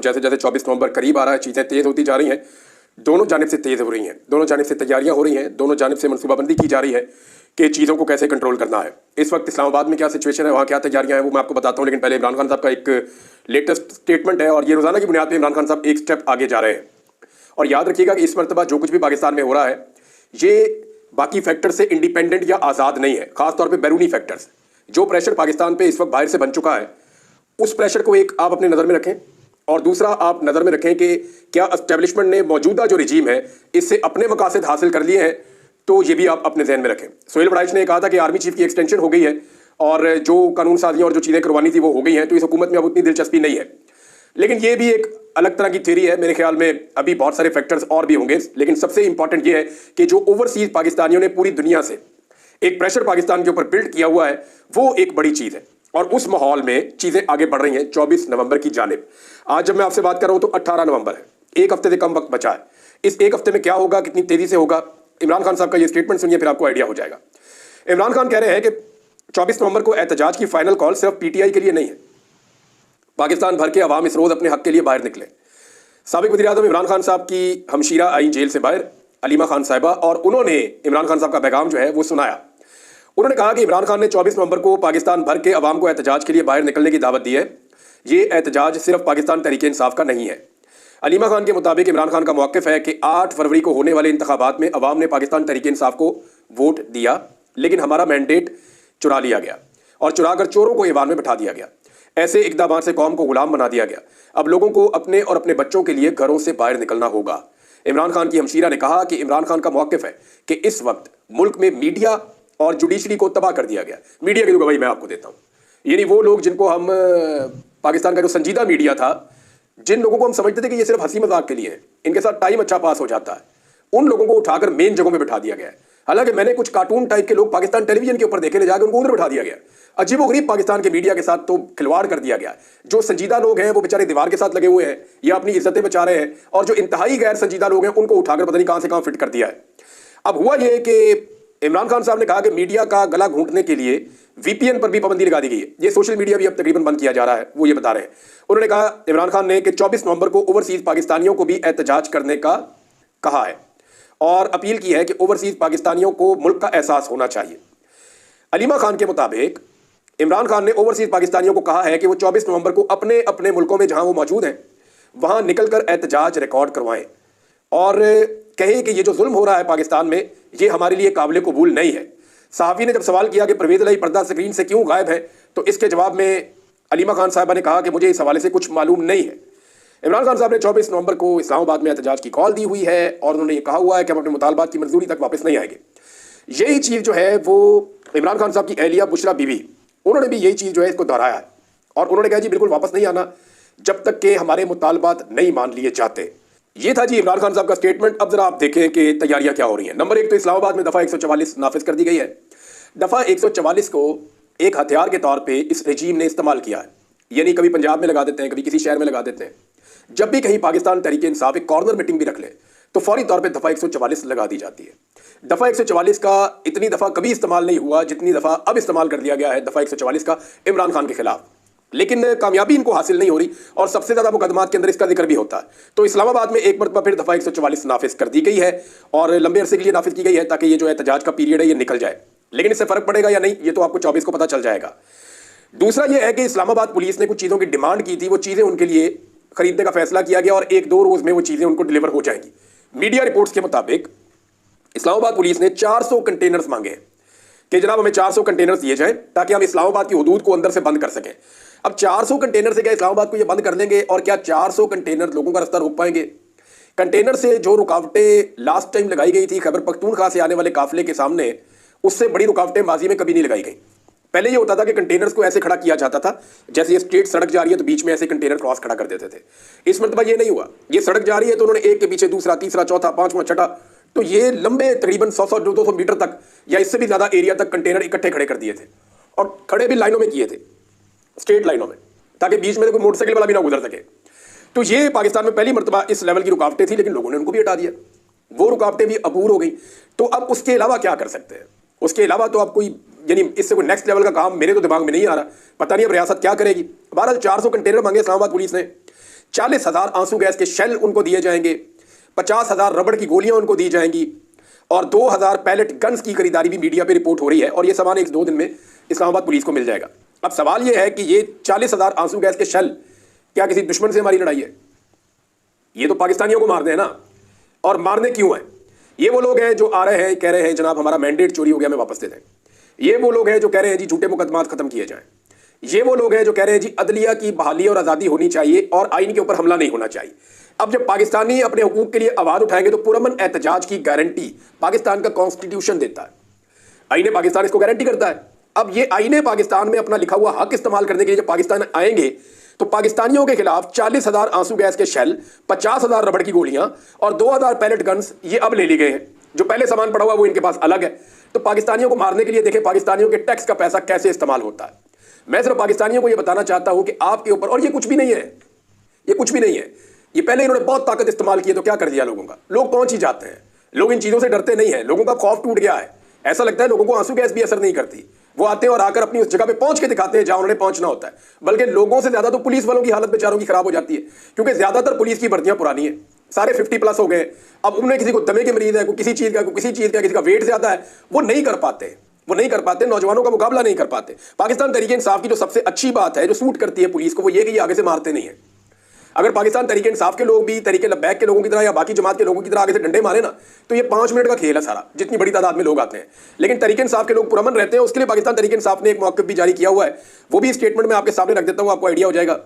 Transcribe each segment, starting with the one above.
जैसे जैसे 24 नवंबर करीब आ रहा है चीज़ें तेज़ होती जा रही हैं, दोनों जानिब से तेज़ हो रही हैं, दोनों जानिब से तैयारियां हो रही हैं, दोनों जानिब से मनसूबाबंदी की जा रही है कि चीज़ों को कैसे कंट्रोल करना है। इस वक्त इस्लामाबाद में क्या सिचुएशन है, वहाँ क्या तैयारियां हैं, वो मैं आपको बताता हूँ। लेकिन पहले इमरान खान साहब का एक लेटेस्ट स्टेटमेंट है और ये रोज़ाना की बुनियाद पर इमरान खान साहब एक स्टेप आगे जा रहे हैं। और याद रखिएगा कि इस मरतबा जो कुछ भी पाकिस्तान में हो रहा है ये बाकी फैक्टर से इंडिपेंडेंट या आज़ाद नहीं है, खासतौर पर बैरूनी फैक्टर्स। जो प्रेशर पाकिस्तान पे इस वक्त बाहर से बन चुका है उस प्रेशर को एक आप अपने नज़र में रखें और दूसरा आप नज़र में रखें कि क्या एस्टेब्लिशमेंट ने मौजूदा जो रिजीम है इससे अपने मकासद हासिल कर लिए हैं, तो ये भी आप अपने जहन में रखें। सोहेल बड़ाइच ने कहा था कि आर्मी चीफ की एक्सटेंशन हो गई है और जो कानून साजियाँ और जो चीज़ें करवानी थी वो हो गई हैं, तो इस हुकूमत में अब उतनी दिलचस्पी नहीं है। लेकिन ये भी एक अलग तरह की थ्योरी है। मेरे ख्याल में अभी बहुत सारे फैक्टर्स और भी होंगे, लेकिन सबसे इंपॉर्टेंट ये है कि जो ओवरसीज पाकिस्तानियों ने पूरी दुनिया से एक प्रेशर पाकिस्तान के ऊपर बिल्ड किया हुआ है वो एक बड़ी चीज़ है और उस माहौल में चीज़ें आगे बढ़ रही हैं 24 नवंबर की जानिब। आज जब मैं आपसे बात कर रहा हूं तो 18 नवंबर है, एक हफ्ते से कम वक्त बचा है। इस एक हफ्ते में क्या होगा, कितनी तेजी से होगा, इमरान खान साहब का ये स्टेटमेंट सुनिए फिर आपको आइडिया हो जाएगा। इमरान खान कह रहे हैं कि 24 नवंबर को एहतजाज की फाइनल कॉल सिर्फ पीटीआई के लिए नहीं है, पाकिस्तान भर के अवाम इस रोज़ अपने हक के लिए बाहर निकले। साबिक वज़ीर-ए-आज़म इमरान खान साहब की हमशीरा आई जेल से बाहर, अलीमा खान साहिबा, और उन्होंने इमरान खान साहब का पैगाम जो है वो सुनाया। उन्होंने कहा कि इमरान खान ने 24 नवंबर को पाकिस्तान भर के अवाम को एहतजाज के लिए बाहर निकलने की दावत दी है। ये एहतजाज सिर्फ पाकिस्तान तहरीक-ए-इंसाफ का नहीं है। अलीमा खान के मुताबिक इमरान खान का मौक़िफ़ है कि 8 फरवरी को होने वाले इंतखाबात में अवाम ने पाकिस्तान तहरीक-ए-इंसाफ को वोट दिया, लेकिन हमारा मैंडेट चुरा लिया गया और चुराकर चोरों को ईवान में बिठा दिया गया। ऐसे इक़दामात से कौम को गुलाम बना दिया गया। अब लोगों को अपने और अपने बच्चों के लिए घरों से बाहर निकलना होगा। इमरान खान की हमशीरा ने कहा कि इमरान खान का मौक़िफ़ है कि इस वक्त मुल्क में मीडिया और जुडिशरी को तबाह कर दिया गया। मीडिया की तो गवाही मैं आपको देता हूँ, यानी वो लोग जिनको हम पाकिस्तान का जो संजीदा मीडिया था, जिन लोगों को हम समझते थे कि ये सिर्फ हंसी मजाक के लिए है, इनके साथ टाइम अच्छा पास हो जाता है, उन लोगों को उठाकर मेन जगहों में बिठा दिया गया है। हालांकि मैंने कुछ कार्टून टाइप के लोग पाकिस्तान टेलीविजन के ऊपर देखे, ले जाकर उनको उधर बिठा दिया गया। अजीबोगरीब पाकिस्तान के मीडिया के साथ तो खिलवाड़ कर दिया गया। जो संजीदा लोग हैं वो बेचारे दीवार के साथ लगे हुए हैं या अपनी इज्जतें बचा रहे हैं, और जो इंतहाई गैर संजीदा लोग हैं उनको उठाकर पता नहीं कहां से कहां फिट कर दिया है। अब हुआ ये कि इमरान खान साहब ने कहा कि मीडिया का गला घूंटने के लिए वीपीएन पर भी पाबंदी लगा दी गई है। ये सोशल मीडिया भी अब तकरीबन बंद किया जा रहा है, वो ये बता रहे हैं। उन्होंने कहा इमरान खान ने कि 24 नवंबर को ओवरसीज पाकिस्तानियों को भी एहतजाज करने का कहा है और अपील की है कि ओवरसीज पाकिस्तानियों को मुल्क का एहसास होना चाहिए। अलीमा खान के मुताबिक इमरान खान ने ओवरसीज पाकिस्तानियों को कहा है कि वो 24 नवंबर को अपने अपने मुल्कों में जहां वो मौजूद हैं वहां निकलकर एहतजाज रिकॉर्ड करवाएं और कहें कि ये जो जुल्म हो रहा है पाकिस्तान में ये हमारे लिए काबिल कबूल नहीं है। सहाफ़ी ने जब सवाल किया कि परवेज़ इलाही पर्दा स्क्रीन से क्यों गायब है, तो इसके जवाब में अलीमा खान साहिबा ने कहा कि मुझे इस हवाले से कुछ मालूम नहीं है। इमरान खान साहब ने 24 नवंबर को इस्लामाबाद में एहतजाज की कॉल दी हुई है और उन्होंने ये कहा हुआ है कि हम अपने मुतालबात की मंजूरी तक वापस नहीं आएंगे। यही चीज़ जो है वो इमरान खान साहब की अहलिया बुशरा बीवी, उन्होंने भी यही चीज़ जो है इसको दोहराया है और उन्होंने कहा जी बिल्कुल वापस नहीं आना जब तक कि हमारे मुतालबात नहीं मान लिए जाते। ये था जी इमरान खान साहब का स्टेटमेंट। अब जरा आप देखें कि तैयारियां क्या हो रही हैं। नंबर 1 तो इस्लामाबाद में दफ़ा 144 नाफिज कर दी गई है। दफ़ा 144 को एक हथियार के तौर पे इस रजीम ने इस्तेमाल किया है, यानी कभी पंजाब में लगा देते हैं, कभी किसी शहर में लगा देते हैं। जब भी कहीं पाकिस्तान तहरीक-ए-इंसाफ एक कॉर्नर मीटिंग भी रख ले तो फौरी तौर पे दफ़ा 144 लगा दी जाती है। दफ़ा 144 का इतनी दफ़ा कभी इस्तेमाल नहीं हुआ जितनी दफ़ा अब इस्तेमाल कर दिया गया है दफ़ा 144 का इमरान खान के खिलाफ, लेकिन कामयाबी इनको हासिल नहीं हो रही और सबसे ज़्यादा मुकदमात के अंदर इसका जिक्र भी होता है। तो इस्लामाबाद में एक मरतबा फिर दफ़ा 144 नाफिज कर दी गई है और लंबे अरसे के लिए नाफिज की गई है ताकि ये जो एहतजाज का पीरियड है ये निकल जाए। लेकिन इससे फ़र्क पड़ेगा या नहीं ये तो आपको 24 को पता चल जाएगा। दूसरा ये है कि इस्लामाबाद पुलिस ने कुछ चीज़ों की डिमांड की थी, वो चीज़ें उनके लिए खरीदने का फैसला किया गया और 1-2 रोज़ में वो चीज़ें उनको डिलीवर हो जाएंगी। मीडिया रिपोर्ट्स के मुताबिक इस्लामाबाद पुलिस ने 400 कंटेनर्स मांगे हैं कि जनाब हमें 400 कंटेनर्स दिए जाएं ताकि हम इस्लामाबाद की हदूद को अंदर से बंद कर सकें। अब 400 कंटेनर से क्या इस्लामाबाद को ये बंद कर देंगे और क्या 400 कंटेनर लोगों का रास्ता रोक पाएंगे? कंटेनर से जो रुकावटें लास्ट टाइम लगाई गई थी खैबर पख्तूनख्वा से आने वाले काफिले के सामने, उससे बड़ी रुकावटें माजी में कभी नहीं लगाई गई। पहले ये होता था कि कंटेनर्स को ऐसे खड़ा किया जाता था जैसे ये स्ट्रेट सड़क जा रही है तो बीच में ऐसे कंटेनर क्रॉस खड़ा कर देते थे। इस मरतबा ये नहीं हुआ, ये सड़क जा रही है तो उन्होंने एक के पीछे दूसरा, तीसरा, चौथा, पांचवा, छठा, तो ये लंबे तकरीबन 100-200 मीटर तक या इससे भी ज्यादा एरिया तक कंटेनर इकट्ठे खड़े कर दिए थे और खड़े भी लाइनों में किए थे, स्ट्रेट लाइनों में, ताकि बीच में कोई मोटरसाइकिल वाला भी ना गुजर सके। तो ये पाकिस्तान में पहली मरतबा इस लेवल की रुकावटें थी, लेकिन लोगों ने उनको भी हटा दिया, वो रुकावटें भी अबूर हो गई। तो अब उसके अलावा क्या कर सकते हैं? उसके अलावा तो अब कोई यानी इससे कोई नेक्स्ट लेवल का काम मेरे तो दिमाग में नहीं आ रहा, पता नहीं अब रियासत क्या करेगी। बहरहाल 400 कंटेनर मांगे इस्लामाबाद पुलिस ने। 40,000 आंसू गैस के शेल उनको दिए जाएंगे, 50,000 रबड़ की गोलियां उनको दी जाएंगी और 2,000 पैलेट गन्स की खरीदारी भी मीडिया पे रिपोर्ट हो रही है और ये सामान 1-2 दिन में इस्लामाबाद पुलिस को मिल जाएगा। अब सवाल ये है कि ये 40,000 आंसू गैस के शेल क्या किसी दुश्मन से हमारी लड़ाई है? ये तो पाकिस्तानियों को मारने हैं ना। और मारने क्यों है? ये वो लोग हैं जो आ रहे हैं, कह रहे हैं जनाब हमारा मैंडेट चोरी हो गया, हमें वापस दे दें। ये वो लोग हैं जो कह रहे हैं जी झूठे मुकदमात खत्म किए जाएं। ये वो लोग हैं जो कह रहे हैं जी अदलिया की बहाली और आज़ादी होनी चाहिए और आइन के ऊपर हमला नहीं होना चाहिए। अब जब पाकिस्तानी अपने हुकूक के लिए आवाज उठाएंगे तो पुरअमन एहतजाज की गारंटी पाकिस्तान का कॉन्स्टिट्यूशन देता है, आईने पाकिस्तान इसको गारंटी करता है। अब ये आईने पाकिस्तान में अपना लिखा हुआ हक इस्तेमाल करने के लिए जब पाकिस्तान आएंगे तो पाकिस्तानियों के खिलाफ 40,000 आंसू गैस के शेल, 50,000 रबड़ की गोलियां और 2,000 पैलेट गन्स ये अब ले ली गए हैं। जो पहले सामान पड़ा हुआ वो इनके पास अलग है। तो पाकिस्तानियों को मारने के लिए देखें पाकिस्तानियों के टैक्स का पैसा कैसे इस्तेमाल होता है। मैं सिर्फ पाकिस्तानियों को यह बताना चाहता हूं कि आपके ऊपर, और ये कुछ भी नहीं है, ये कुछ भी नहीं है, ये पहले इन्होंने बहुत ताकत इस्तेमाल की है तो क्या कर दिया लोगों का। लोग पहुंच ही जाते हैं, लोग इन चीजों से डरते नहीं है, लोगों का खौफ टूट गया है। ऐसा लगता है लोगों को आंसू गैस भी असर नहीं करती। वो आते हैं और आकर अपनी उस जगह पे पहुंच के दिखाते हैं जहां उन्होंने पहुंचना होता है। बल्कि लोगों से ज्यादा तो पुलिस वालों की हालत बेचारों की खराब हो जाती है, क्योंकि ज्यादातर पुलिस की भर्तियां पुरानी है, सारे 50+ हो गए। अब उनमें किसी को दमे के मरीज है, कोई किसी चीज का, किसी का वेट ज्यादा है, वो नहीं कर पाते, नौजवानों का मुकाबला नहीं कर पाते। पाकिस्तान तहरीक इंसाफ की जो सबसे अच्छी बात है, जो सूट करती है पुलिस को, वो ये कि ये आगे से मारते नहीं है। अगर पाकिस्तान तहरीक इंसाफ के लोग भी तहरीक लब्बैक के लोगों की तरह या बाकी जमात के लोगों की तरह आगे से डंडे मारे ना, तो ये 5 मिनट का खेल है सारा, जितनी बड़ी तादाद में लोग आते हैं। लेकिन तहरीक इंसाफ के लोग पुरअमन रहते हैं, उसके लिए पाकिस्तान तहरीक इंसाफ ने एक मौक़िफ़ भी जारी किया हुआ है। वो भी स्टेटमेंट में आपके सामने रख देता हूँ, आपको आइडिया हो जाएगा।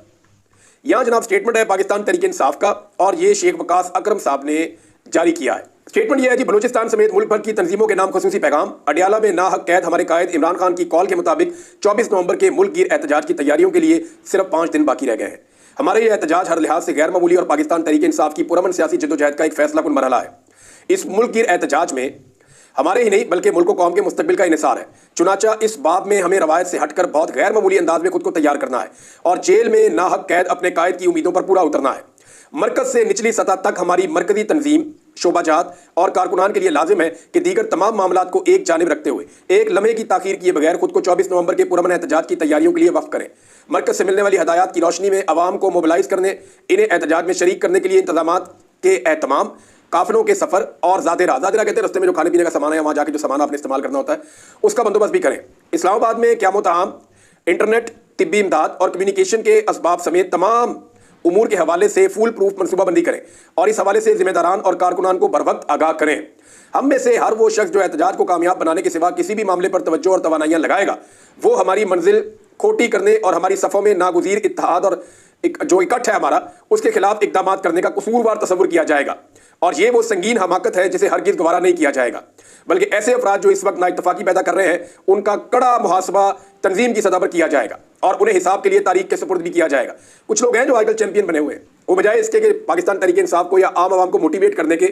यहाँ जनाब स्टेटमेंट है पाकिस्तान तहरीक इंसाफ का, और ये शेख वकास अकरम साहब ने जारी किया है। स्टेटमेंट यह है कि बलूचिस्तान समेत मुल्क भर की तंजीमों के नाम खसूसी पैगाम। अडियाला में नाहक कैद हमारे कायद इमरान खान की कॉल के मुताबिक 24 नवंबर के मुल्क गिर एहतजाज की तैयारियों के लिए सिर्फ 5 दिन बाकी रह गए हैं। हमारे ये एहतजाज हर लिहाज से गैर मामूली और पाकिस्तान तहरीक इंसाफ की पुरअमन सियासी जद्दोजहद का एक फैसलाकुन मरहला है। इस मुल्क गिर एहतजाज में हमारे ही नहीं बल्कि मुल्क कौम के मुस्तकबिल का इन्हिसार है। चुनाचा इस बाब में हमें रवायत से हटकर बहुत गैर मामूली अंदाज में खुद को तैयार करना है और जेल में नाहक कैद अपने कायद की उम्मीदों पर पूरा उतरना है। मरकज से निचली सतह तक हमारी मरकजी तंजीम, शोबाजात और कारकुनान के लिए लाजिम है कि दीगर तमाम मामलात को एक जानिब रखते हुए एक लम्हे की ताखीर किए बगैर खुद को 24 नवंबर के पुरअमन एहतजाज की तैयारियों के लिए वक्फ करें। मरकज से मिलने वाली हदायत की रोशनी में अवाम को मोबिलाइज करने, इन्हें एहतजाज में शरीक करने के लिए इंतजामात के एहतमाम, काफिलों के सफर और ज़ादिरा कहते हैं रस्ते में जो खाने पीने का सामान है, वहाँ जाके जो सामान आपने इस्तेमाल करना होता है उसका बंदोबस्त भी करें। इस्लामाबाद में क़यामत आम, इंटरनेट, तिब्बी इमदाद और कम्युनिकेशन के असबाब समेत तमाम उमूर के हवाले से फूल प्रूफ मनसूबाबंदी करें और इस हवाले से जिम्मेदारान और कारकुनान को बर वक्त आगाह करें। हम में से हर वो शख्स जो एहतजाज को कामयाब बनाने के सिवा किसी भी मामले पर तवज्जो और तवानाइयाँ लगाएगा, वो हमारी मंजिल खोटी करने और हमारी सफ़ों में नागुज़ीर इत्तेहाद और जो इकट्ठ है हमारा, उसके खिलाफ इक़दाम करने का कसूरवार तस्वुर किया जाएगा। और ये वो संगीन हमाकत है जिसे हरगिज़ गवारा नहीं किया जाएगा, बल्कि ऐसे अफराद जो इस वक्त नाइतफाकी पैदा कर रहे हैं उनका कड़ा मुहासबा तंजीम की सतह पर किया जाएगा और उन्हें हिसाब के लिए तारीख के सुपुर्द भी किया जाएगा। कुछ लोग हैं जो आजकल चैंपियन बने हुए हैं, वो बजाय इसके कि पाकिस्तान तहरीक इंसाफ को या आम आवाम को मोटिवेट करने के,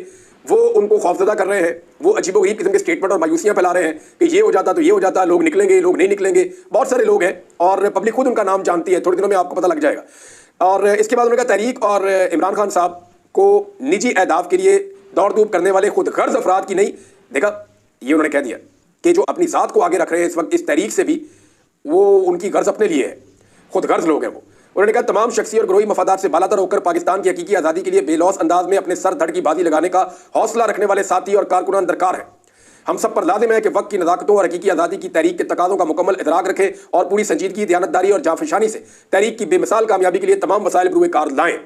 वो उनको खौफजदा कर रहे हैं। वो अजीबोगरीब किस्म के स्टेटमेंट और मायूसियाँ फैला रहे हैं कि ये हो जाता तो ये हो जाता, लोग निकलेंगे, लोग नहीं निकलेंगे। बहुत सारे लोग हैं और पब्लिक खुद उनका नाम जानती है, थोड़े दिनों में आपको पता लग जाएगा। और इसके बाद उन्होंने कहा तहरीक और इमरान खान साहब को निजी अहदाफ के लिए दौड़ धूप करने वाले खुद गर्ज अफराद की नहीं। देखा, ये उन्होंने कह दिया कि जो अपनी ज़ात को आगे रख रहे हैं इस वक्त इस तहरीक से भी, वो उनकी गर्ज अपने लिए है, खुद गर्ज लोग हैं वो। उन्होंने कहा तमाम शख्सी और ग्रोही मफादात से बालातर होकर पाकिस्तान की हकीकी आज़ादी के लिए बेलौस अंदाज में अपने सर धड़ की बाजी लगाने का हौसला रखने वाले साथी और कारकुनान दरकार है। हम सब पर लाजिम है कि वक्त की नज़ाकतों और हकीकी आज़ादी की तहरीक के तकाज़ों का मुकम्मल इदराक रखें और पूरी संजीदगी, दयानतदारी और जाफिशानी से तहरीक की बेमिसाल कामयाबी के लिए तमाम वसाइल पर कार लाएँ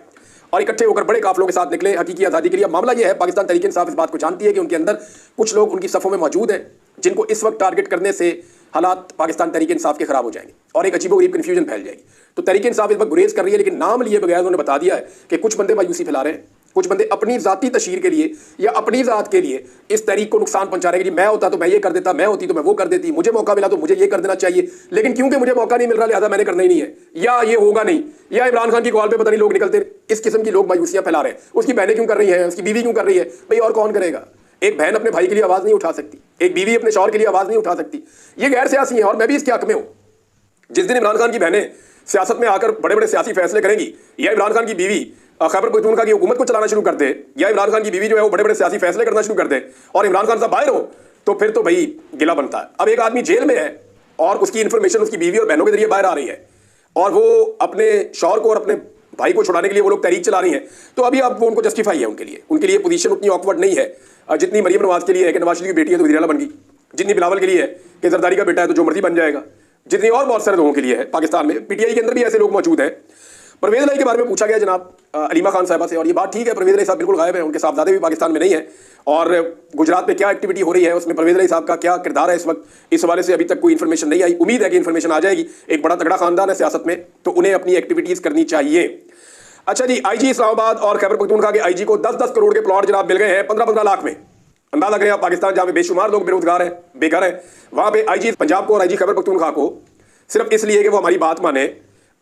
और इकट्ठे होकर बड़े काफिलों के साथ निकले हकीकी आज़ादी के लिए। मामला यह है, पाकिस्तान तहरीक इंसाफ इस बात को जानती है कि उनके अंदर कुछ लोग उनकी सफ़ों में मौजूद हैं जिनको इस वक्त टारगेट करने से हालात पाकिस्तान तहरीक इंसाफ के खराब हो जाएंगे और एक अजीबोगरीब कन्फ्यूजन फैल जाएगी। तो तहरीक इंसाफ इस वक्त गुरेज कर रही है, लेकिन नाम लिए बगैर उन्होंने बता दिया है कि कुछ बंदे मायूसी फैला रहे हैं, कुछ बंदे अपनी ज़ाती तशहीर के लिए या अपनी ज़ात के लिए इस तहरीक को नुकसान पहुंचा रहे हैं कि मैं होता तो मैं ये कर देता, मैं होती तो मैं वो कर देती, मुझे मौका मिला तो मुझे ये कर देना चाहिए, लेकिन क्योंकि मुझे मौका नहीं मिल रहा लिहाजा मैंने करना ही नहीं है, या ये होगा नहीं, या इमरान खान की कॉल पे पता नहीं लोग निकलते। इस किस्म की लोग मायूसियाँ फैला रहे हैं। उसकी बहनें क्यों कर रही हैं, उसकी बीवी क्यों कर रही है? भाई और कौन करेगा? एक बहन अपने भाई के लिए आवाज़ नहीं उठा सकती, एक बीवी अपने शौहर के लिए आवाज़ नहीं उठा सकती। ये गैर सियासी है और मैं भी इसके हक में हूँ। जिस दिन इमरान खान की बहनें सियासत में आकर बड़े बड़े सियासी फैसले करेंगी, या इमरान खान की बीवी खैबर पख्तूनख्वा की हुकूमत को चलाना शुरू कर दे, या इमरान खान की बीवी जो है वो बड़े बड़े सियासी फैसले करना शुरू कर दे और इमरान खान साहब बाहर हो, तो फिर तो भाई गिला बनता है। अब एक आदमी जेल में है और उसकी इंफॉर्मेशन उसकी बीवी और बहनों के जरिए बाहर आ रही है और वो अपने शौहर को और अपने भाई को छुड़ाने के लिए वो लोग तहरीक चला रही हैं, तो अभी अब वो उनको जस्टिफाई है उनके लिए पोजीशन उतनी ऑकवर्ड नहीं है जितनी मरीम नवाज के लिए है कि नवाज शरीफ की बेटी है तो वज़ीर आला बन गई, जितनी बिलावल के लिए है कि जरदारी का बेटा है तो जो मर्जी बन जाएगा, जितनी और बहुत सारे लोगों के लिए है पाकिस्तान में। पीटीआई के अंदर भी ऐसे लोग मौजूद हैं। परवेज़ इलाही के बारे में पूछा गया जनाब अलीमा खान साहिबा से, और ये बात ठीक है, परवेज़ इलाही साहब बिल्कुल गायब है, उनके साहबजादे भी पाकिस्तान में नहीं है, और गुजरात में क्या एक्टिविटी हो रही है उसमें परवेज़ इलाही साहब का क्या किरदार है इस वक्त, इस हवाले से अभी तक कोई इन्फॉर्मेशन नहीं आई। उम्मीद है कि इन्फॉर्मेशन आ जाएगी। एक बड़ा तगड़ा खानदान है सियासत में, तो उन्हें अपनी एक्टिविटीज़ करनी चाहिए। अच्छा जी, आईजी इस्लामाबाद और खैबर पख्तूनख्वा के आईजी को 10-10 करोड़ के प्लॉट जनाब मिल गए हैं 15-15 लाख में। अंदाजा करें आप, पाकिस्तान जहाँ पे बेशुमार लोग बेरोजगार हैं, बेघर हैं, वहाँ पे आईजी पंजाब को और आईजी खैबर पख्तूनख्वा को सिर्फ इसलिए कि वो हमारी बात माने।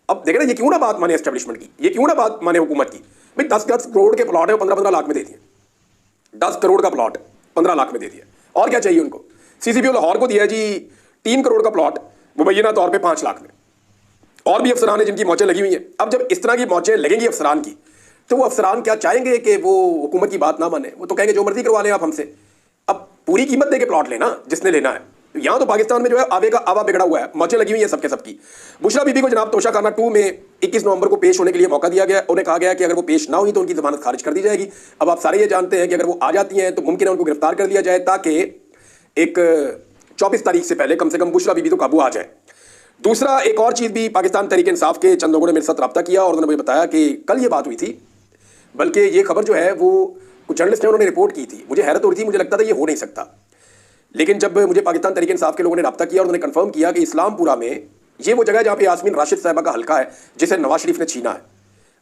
अब देखें ना, ये क्यों ना बात माने एस्टेब्लिशमेंट की, ये क्यों ना बात माने हुकूमत की। भाई 10-10 करोड़ के प्लॉट है, 15-15 लाख में दे दिए। 10 करोड़ का प्लॉट 15 लाख में दे दिया, और क्या चाहिए उनको। सीसीपीओ लाहौर को दिया जी 3 करोड़ का प्लॉट मुबैना तौर पर 5 लाख में। और भी अफसरान हैं जिनकी मौजें लगी हुई हैं। अब जब इस तरह की मौजें लगेंगी अफसरान की, तो वो अफसरान क्या चाहेंगे कि वो हुकूमत की बात ना माने, वो तो कहेंगे जो मर्जी करवा लें आप हमसे। अब पूरी कीमत दे के प्लॉट लेना जिसने लेना है। यहाँ तो पाकिस्तान में जो है आवे का आवा बिगड़ा हुआ है, मौजें लगी हुई हैं सबके सबकी। बुशरा बीबी को जनाब तोशाखाना 2 में 21 नवंबर को पेश होने के लिए मौका दिया गया। उन्हें कहा गया कि अगर वो पेश ना हुई तो उनकी जमानत खारिज कर दी जाएगी। अब आप सारे ये जानते हैं कि अगर वो आ जाती हैं तो मुमकिन है उनको गिरफ्तार कर लिया जाए, ताकि एक 24 तारीख से पहले कम से कम बुशरा बीबी तो काबू आ जाए। दूसरा, एक और चीज़ भी, पाकिस्तान तहरीक इंसाफ के चंद लोगों ने मेरे साथ रब्ता किया और उन्होंने मुझे बताया कि कल ये बात हुई थी, बल्कि ये खबर जो है वो कुछ जर्नलिस्ट हैं उन्होंने रिपोर्ट की थी। मुझे हैरत हो रही थी, मुझे लगता था ये हो नहीं सकता, लेकिन जब मुझे पाकिस्तान तहरीक इंसाफ के लोगों ने रब्ता किया और उन्होंने कंफर्म किया कि इस्लामपुरा में ये वो जगह है जहाँ पे यास्मीन राशिद साहिबा का हल्का है जिसे नवाज शरीफ ने छीना है।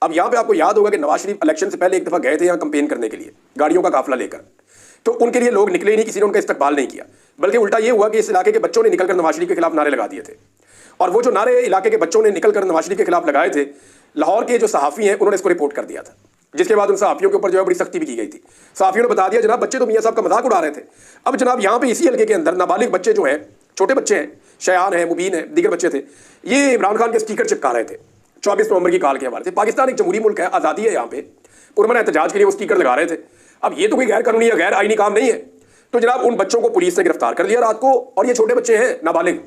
अब यहाँ पे आपको याद होगा कि नवाज शरीफ इलेक्शन से पहले एक दफ़ा गए थे यहाँ कंपेन करने के लिए गाड़ियों का काफिला लेकर, तो उनके लिए लोग निकले ही नहीं, किसी ने उनका इस्तकबाल नहीं किया, बल्कि उल्टा ये हुआ कि इस इलाके के बच्चों ने निकलकर नवाज शरीफ के खिलाफ नारे लगा दिए थे। और वो जो नारे इलाके के बच्चों ने निकलकर नवाज शरीफ के खिलाफ लगाए थे, लाहौर के जो सहाफ़ी हैं उन्होंने इसको रिपोर्ट कर दिया था, जिसके बाद उन सहाफ़ियों के ऊपर जो है बड़ी सख्ती भी की गई थी। सहाफ़ियों ने बता दिया जनाब बच्चे तो मियाँ साहब का मजाक उड़ा रहे थे। अब जनाब यहाँ पे इसी हल्के के अंदर नाबालिग बच्चे जो हैं, छोटे बच्चे हैं, शयान हैं, मुबीन हैं, दीगर बच्चे थे, ये इमरान खान के स्टिकर चिपका रहे थे 24 नवंबर की काल के हवाले से। पाकिस्तान एक जमहूरी मुल्क है, आज़ादी है, यहाँ पे पुरअमन एहतजाज के लिए वो स्टिकर लगा रहे थे। अब ये तो कोई गैर कानूनी या गैर आईनी काम नहीं है। तो जनाब उन बच्चों को पुलिस ने गिरफ्तार कर लिया रात को, और ये छोटे बच्चे हैं नाबालिग,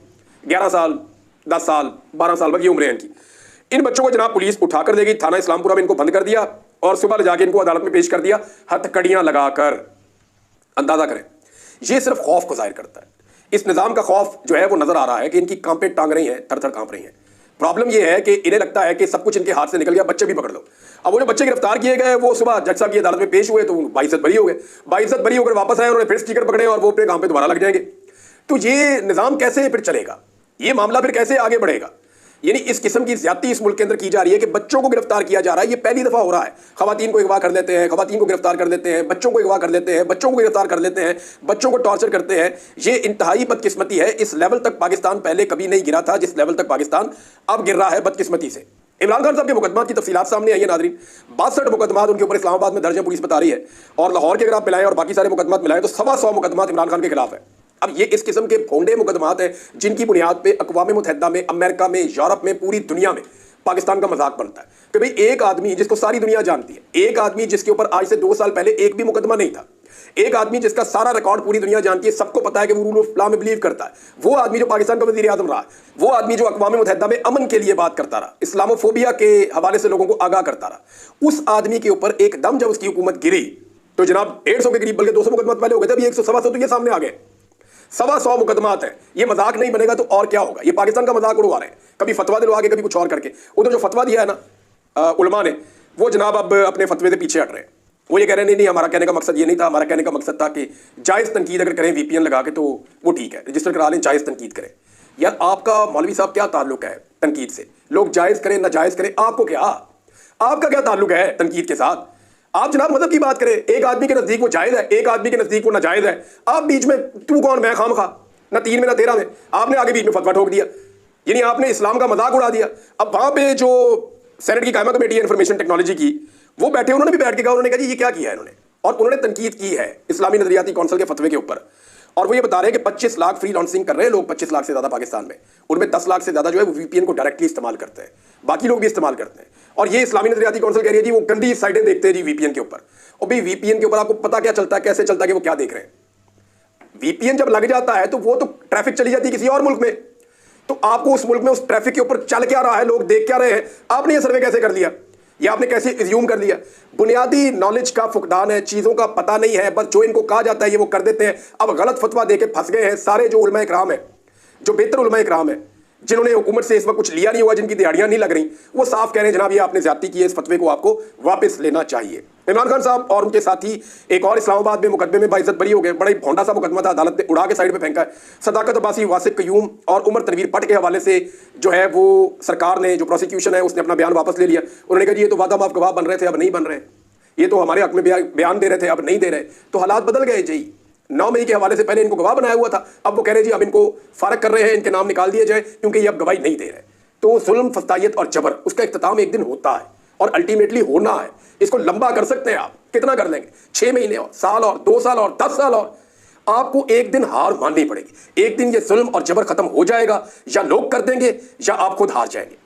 11 साल, 10 साल, 12 साल बल्कि उम्र है इनकी। इन बच्चों को जनाब पुलिस उठा कर देगी, थाना इस्लामपुरा में इनको बंद कर दिया और सुबह ले जाके इनको अदालत में पेश कर दिया हथकड़ियां लगाकर। अंदाजा करें, ये सिर्फ खौफ को जाहिर करता है। इस निज़ाम का खौफ जो है वो नजर आ रहा है कि इनकी कांपे टांग रही हैं, थर थर कांप रही हैं। प्रॉब्लम ये है कि इन्हें लगता है कि सब कुछ इनके हाथ से निकल गया, बच्चे भी पकड़ लो। अब वो जो बच्चे गिरफ्तार किए गए वो सुबह जज साहब की अदालत में पेश हुए तो बाइज्जत बरी हो गए। बाइज्जत बरी होकर वापस आए, उन्होंने फिर स्टिकर पकड़े और वो अपने काम पे दोबारा लग जाएंगे। तो ये निज़ाम कैसे फिर चलेगा, ये मामला फिर कैसे आगे बढ़ेगा। यानी इस किस्म की ज्यादती इस मुल्क के अंदर की जा रही है कि बच्चों को गिरफ्तार किया जा रहा है। ये पहली दफा हो रहा है। खवातीन को अगवा कर लेते हैं, खवातीन को गिरफ्तार कर लेते हैं, बच्चों को अगवा कर लेते हैं, बच्चों को गिरफ्तार कर लेते हैं, बच्चों को टॉर्चर करते हैं। ये इंतहाई बदकिस्मती है। इस लेवल तक पाकिस्तान पहले कभी नहीं गिरा था जिस लेवल तक पाकिस्तान अब गिर रहा है बदकिस्मती से। इमरान खान साहब के मुकदमा की तफसीलात सामने आई है नाज़रीन। 62 मुकदमा उनके ऊपर इस्लामाबाद में दर्ज है, पुलिस बता रही है, और लाहौर के अगर आप मिलाएं और बाकी सारे मुकदमा मिलाएं तो 125 मुकदमा इमरान खान के खिलाफ है। अब ये इस किस्म के भोंडे मुकदमात हैं जिनकी बुनियाद पे अक़वाम मुत्तहिदा में, अमेरिका में, यूरोप में, पूरी दुनिया में पाकिस्तान का मजाक बनता है कि भाई एक आदमी जिसको सारी दुनिया जानती है, एक आदमी जिसके ऊपर आज से 2 साल पहले एक भी मुकदमा नहीं था, एक आदमी जिसका सारा रिकॉर्ड पूरी दुनिया जानती है, सबको पता है कि वो रूल ऑफ लॉ में बिलीव करता है, वो आदमी जो पाकिस्तान का वज़ीर आज़म रहा, वो आदमी जो अक़वाम मुत्तहिदा में अमन के लिए बात करता रहा, इस्लामोफोबिया के हवाले से लोगों को आगाह करता रहा, उस आदमी के ऊपर एकदम जब उसकी हुकूमत गिरी तो जनाब 150 के करीब, बल्कि 200 मुकदमा पहले हो गए थे, अभी 100 तो ये सामने आ गए। 125 मुकदमात हैं। ये मजाक नहीं बनेगा तो और क्या होगा। ये पाकिस्तान का मजाक उड़वा रहे हैं, कभी फतवा दिलवा के, कभी कुछ और करके। उधर जो फतवा दिया है ना उलमा ने, वो जनाब अब अपने फतवे से पीछे हट रहे हैं। वो ये कह रहे हैं नहीं, हमारा कहने का मकसद ये नहीं था, हमारा कहने का मकसद था कि जायज़ तनकीद अगर करें VPN लगा के तो वो ठीक है, रजिस्टर करा लें, जायज़ तनकीद करें। यार आपका मौलवी साहब क्या ताल्लुक है तनकीद से? लोग जायज़ करें नाजायज़ करें, आपको क्या, आपका क्या ताल्लुक है तनकीद के साथ? आप जनाब मदद की बात करें, एक आदमी के नजदीक वो जायज़ है, एक आदमी के नजदीक वो नाजायज़ है। आप बीच में तू कौन मैं खाम खा, ना 3 में ना 13 में, आपने आगे बीच में फतवा ठोक दिया, यानी आपने इस्लाम का मजाक उड़ा दिया। अब वहां पे जो सेनेट की कायमा कमेटी है इंफॉर्मेशन टेक्नोलॉजी की, वो बैठे, उन्होंने भी बैठ के कहा, उन्होंने कहा जी ये क्या किया है इन्होंने, और उन्होंने तनकीद की है इस्लामी नजरियाती कौंसिल के फतवे के ऊपर। और वो ये बता रहे हैं कि 25 लाख फ्री लॉन्सिंग कर रहे हैं लोग, 25 लाख से ज्यादा पाकिस्तान में, उनमें 10 लाख से ज्यादा जो है वो VPN को डायरेक्टली इस्तेमाल करते हैं, बाकी लोग भी इस्तेमाल करते हैं। और ये इस्लामी नजरियाती कौंसिल कह रही है जी वो गंदी साइटें देखते हैं जी VPN के ऊपर। और भाई VPN के ऊपर आपको पता क्या चलता है, कैसे चलता है कि वो क्या देख रहे हैं? VPN जब लग जाता है तो वो तो ट्रैफिक चली जाती है किसी और मुल्क में, तो आपको उस मुल्क में उस ट्रैफिक के ऊपर चल क्या रहा है, लोग देख क्या रहे हैं, आपने ये सर्वे कैसे कर लिया ये आपने कैसे इज्यूम कर लिया? बुनियादी नॉलेज का फुकदान है, चीज़ों का पता नहीं है, बस जो इनको कहा जाता है ये वो कर देते हैं। अब गलत फतवा दे के फंस गए हैं सारे जो उलमा इकराम है, जो बेहतर उलमा इकराम है, जिन्होंने हुकूमत से इस वक्त कुछ लिया नहीं हुआ, जिनकी दिहाड़ियां नहीं लग रही, वो साफ कह रहे हैं जनाब ये आपने ज्यादती की है, इस फतवे को आपको वापस लेना चाहिए। इमरान खान साहब और उनके साथी एक और इस्लामाबाद में मुकदमे में बाइज्जत बरी हो गए। बड़ा ही भोंडा सा मुकदमा था, अदालत ने उड़ा के साइड पे फेंका है। सदाकत अब्बासी, वासिक कयूम और उमर तनवीर भट्ट के हवाले से जो है वो सरकार ने, जो प्रोसिक्यूशन है उसने अपना बयान वापस ले लिया। उन्होंने कहा जी ये तो वादा माफ गवाह बन रहे थे, अब नहीं बन रहे, ये तो हमारे हक में बयान दे रहे थे, अब नहीं दे रहे। तो हालात बदल गए जी। 9 मई के हवाले से पहले इनको गवाह बनाया हुआ था, अब वो कह रहे हैं जी अब इनको फारग कर रहे हैं, इनके नाम निकाल दिए जाए क्योंकि ये अब गवाही नहीं दे रहे। तो जुल्म, फस्तायत और जबर, उसका इख्तिताम एक दिन होता है और अल्टीमेटली होना है। इसको लंबा कर सकते हैं आप, कितना कर लेंगे? 6 महीने और साल और 2 साल और 10 साल, और आपको एक दिन हार माननी पड़ेगी। एक दिन ये जुल्म और जबर खत्म हो जाएगा, या लोग कर देंगे या आप खुद हार जाएंगे।